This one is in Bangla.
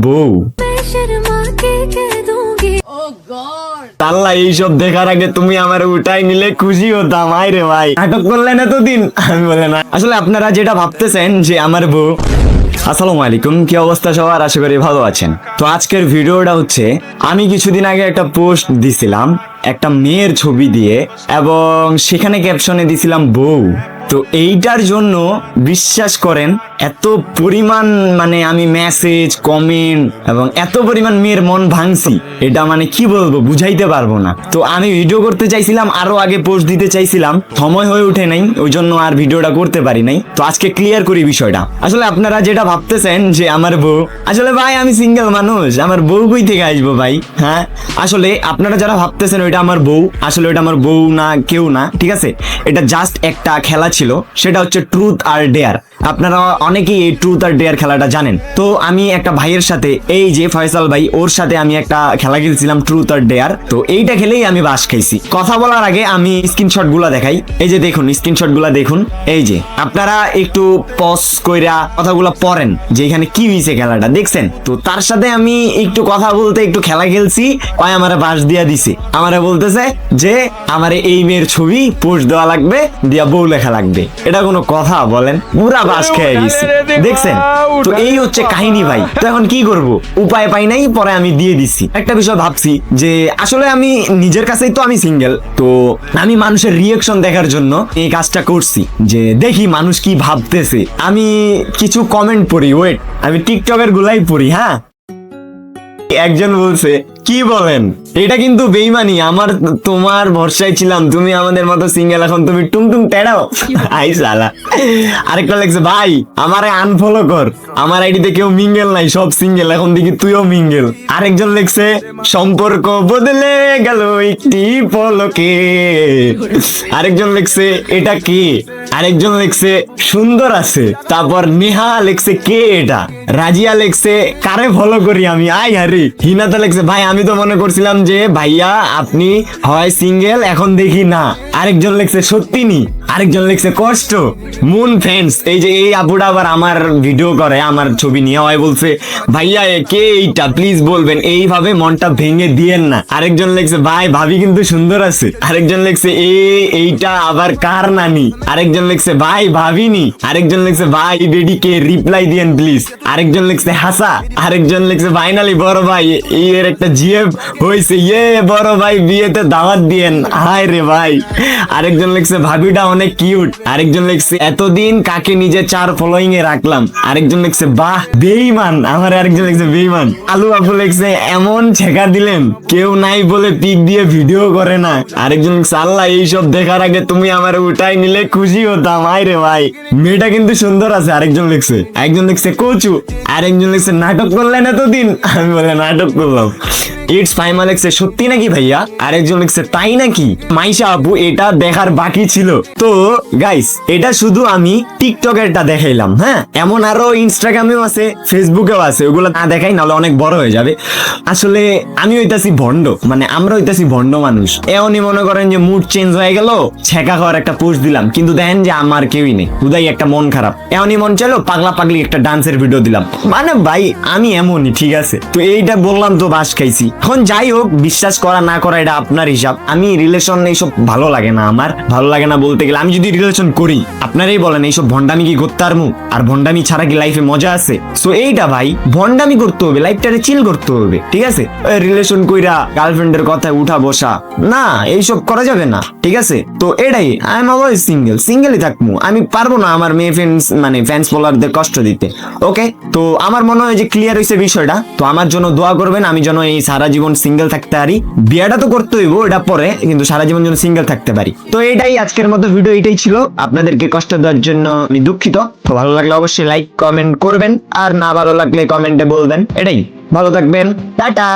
বউ। আল্লাহ, এইসব দেখার আগে তুমি আমার উঠাই নিলে খুশি হতাম। আয় রে ভাই, নাটক করলেন এতদিন। আমি বলে না, আসলে আপনারা যেটা ভাবতেছেন যে আমার বউ। আসসালামু আলাইকুম, কি অবস্থা সবার? আশা করি ভালো আছেন। তো আজকের ভিডিওটা হচ্ছে, আমি কিছুদিন আগে একটা পোস্ট দিছিলাম একটা মেয়ের ছবি দিয়ে, এবং সেখানে ক্যাপশনে দিছিলাম বউ। তো এইটার জন্য বিশ্বাস করেন এত পরিমাণ মানে আমি মেসেজ, কমেন্ট এবং এত পরিমাণ মেয়ের মন ভাঙছি, এটা মানে কি বলবো, বুঝাইতে পারবো না। তো আমি ভিডিও করতে চাইছিলাম, আরো আগে পোস্ট দিতে চাইছিলাম, সময় হয়ে ওঠে নাই, ওই জন্য আর ভিডিওটা করতে পারি নাই। তো আজকে ক্লিয়ার করি বিষয়টা। আসলে আপনারা যেটা ভাবতেছেন যে আমার বউ, আসলে ভাই আমি সিঙ্গেল মানুষ, আমার বউ কই থেকে আসবো ভাই? হ্যাঁ, আসলে আপনারা যারা ভাবতেছেন ওইটা আমার বউ, আসলে ওইটা আমার বউ না, কেউ না, ঠিক আছে? এটা জাস্ট একটা খেলা ছিল, সেটা হচ্ছে ট্রুথ আর ডেয়ার। আপনারা অনেকেই এই ট্রুথ আর ডেয়ার খেলাটা জানেন। তো আমি একটা ভাইয়ের সাথে, এই যে ফয়সাল ভাই, ওর সাথে আমি একটা খেলা খেলছিলাম ট্রুথ আর ডেয়ার। তো এইটা খেলেই আমি বাস খাইছি। কথা বলার আগে আমি স্ক্রিনশট গুলা দেখাই। এই যে দেখুন, স্ক্রিনশট গুলা দেখুন। এই যে আপনারা একটু পজ কইরা কথাগুলো পড়েন যে এখানে কি হয়েছে, খেলাটা দেখছেন? তো তার সাথে আমি একটু কথা বলতে একটু খেলা খেলছি, কয় আমারে বাস দিয়া দিছে। আমারে বলতেছে যে আমারে এই মেয়ের ছবি পোস্ট দেওয়া লাগবে, দিয়া বউ লেখা লাগবে। এটা কোনো কথা বলেন? পুরা বাস খেয়ে গেছি, দেখছেন? তো এই হচ্ছে কাহিনী ভাই। তো এখন কি করব, উপায় পাই নাই, পরে আমি দিয়ে দিছি। একটা বিষয় ভাবছি যে আসলে আমি নিজের কাছেই তো আমি সিঙ্গেল, তো আমি মানুষের রিয়েকশন দেখার জন্য এই কাজটা করছি, যে দেখি মানুষ কি ভাবতেছে। আমি কিছু কমেন্ট পড়ি, ওয়েট, আমি টিকটকের গুলাই পড়ি। হ্যাঁ, একজন বলছে, কি বলেন, এটা কিন্তু বেইমানি, আমার তোমার ভরসায় ছিলাম, তুমি আমাদের মতো সিঙ্গেল, এখন তুমি টুংটুং টেড়াও। আই সালা। আরেকটা লেখছে, ভাই আমারে আনফলো কর, আমার আইডিতে কেউ মিঙ্গেল নাই, সব সিঙ্গেল, এখন দেখি তুইও মিঙ্গেল। আরেকজন লেখছে, সম্পর্ক বদলে গেল একটি পলকে। আরেকজন লেখছে, এটা কে? আরেকজন লেখছে, সুন্দর আছে। তারপর নেহা লেখছে, কে এটা? রাজিয়া লেখছে, কারে ফলো করি আমি? আই হারি। হিনাতা লেখছে, ভাই আমি তো মনে করছিলাম যে ভাইয়া আপনি হয় সিঙ্গেল, এখন দেখি না। আরেকজন লেখছে, সত্যি নি। আরেকজন লেখছে, কষ্ট। মুন ফ্যান্স, এই যে এই আপুটা আবার আমার ভিডিও করে, আমার ছবি নিয়ে হয়, বলছে ভাইয়া কে এইটা, প্লিজ বলবেন, এইভাবে মনটা ভেঙে দিয়েন না। আরেকজন লেখছে, ভাই ভাবি কিন্তু সুন্দর আছে। আরেকজন লেখছে, এইটা আবার কার নানি? আরেকজন লেখছে, ভাই ভাবিনি। আরেকজন লেখছে, ভাই বেডি কে, রিপ্লাই দিয়েন প্লিজ। আরেকজন লেখছে, হাসা। আরেকজন লেখছে, ফাইনালি বড় ভাই এর একটা জিএফ হয়েছে, বড় ভাই বিয়েতে দাওয়াত দিয়েন। হায় রে ভাই। আরেকজন লেখছে, ভাবিটা অনেক কিউট। আরেকজন লেখছে, এতদিন কাকে নিজে 4 ফলোইং এ রাখলাম। আরেকজন লেখছে, বাহ বেঈমান। আমার আরেকজন লেখছে, বেঈমান। আলু আপু লেখছে, এমন ছেকা দিলেন, কেউ নাই বলে পিক দিয়ে ভিডিও করে না। আরেকজন লেখছে, আল্লাহ, এইসব দেখার আগে তুমি আমার উঠাই নিলে খুশি হতাম। আয় রে ভাই, মেয়েটা কিন্তু সুন্দর আছে। আরেকজন লেখছে, একজন লেখছে, কচু। আরেকজন লেখছে, নাটক করলেন এতদিন? আমি বলে নাটক করলাম। ইটস ফাইমা লেখছে, সত্যি নাকি ভাইয়া? আরেকজন লিখছে, তাই নাকি? মাইশা আপু, এটা দেখার বাকি ছিল। তো গাইস, এটা শুধু আমি টিকটকেরটা দেখাইলাম। হ্যাঁ, এমন আরো ইনস্টাগ্রামেও আছে, ফেসবুকেও আছে, ওগুলো না দেখাই নাহলে অনেক বড় হয়ে যাবে। আসলে আমি হইতাছি ভন্ড, মানে আমরা হইতাছি ভন্ড মানুষ। এমনই মনে করেন যে মুড চেঞ্জ হয়ে গেল, ছেঁকা খাওয়ার একটা পোস্ট দিলাম, কিন্তু দেখেন যে আমার কেউই নেই, হুদাই একটা মন খারাপ। এমনই মন চাইলো পাগলা পাগলি একটা ডান্সের ভিডিও দিলাম, মানে ভাই আমি এমনই, ঠিক আছে? তো এইটা বললাম তো বাস খাইছি। এখন যাই হোক, বিশ্বাস করা না করা এটা আপনার হিসাব। আমি রিলেশন এইসব ভালো লাগে না, আমার ভালো লাগে না বলতে গেলে। আমি যদি রিলেশন করি, আপনারাই বলেন এইসব ভন্ডামি কি করতে পারবো? আর ভন্ডামি ছাড়া কি লাইফে মজা আছে? সো এইটা ভাই, ভন্ডামি করতে হবে, লাইফটারে চিল করতে হবে, ঠিক আছে? রিলেশন কইরা গার্লফ্রেন্ডের কথায় উঠা বসা না, এইসব করা যাবে না, ঠিক আছে? তো এটাই, আই এম অলওয়েজ সিঙ্গেল, সিঙ্গেলই থাকবো। আমি পারবো না আমার মেয়ে ফ্রেন্ডস, মানে ফ্যান্স ফলোয়ারদের কষ্ট দিতে। ওকে, তো আমার মনে হয় যে ক্লিয়ার হয়েছে বিষয়টা। তো আমার জন্য দোয়া করবেন, আমি যেন এই সারা জীবন সিঙ্গেল থাকতে পারি। বিয়েটা তো করতে হইব, এটা পরে, কিন্তু সারা জীবন যেন সিঙ্গেল থাকতে পারি। তো এটাই আজকের মতো ভিডিও, এটাই ছিল। আপনাদেরকে কষ্ট দেওয়ার জন্য আমি দুঃখিত। তো ভালো লাগলে অবশ্যই লাইক কমেন্ট করবেন, আর না ভালো লাগলে কমেন্টে বলবেন। এটাই, ভালো থাকবেন, টাটা।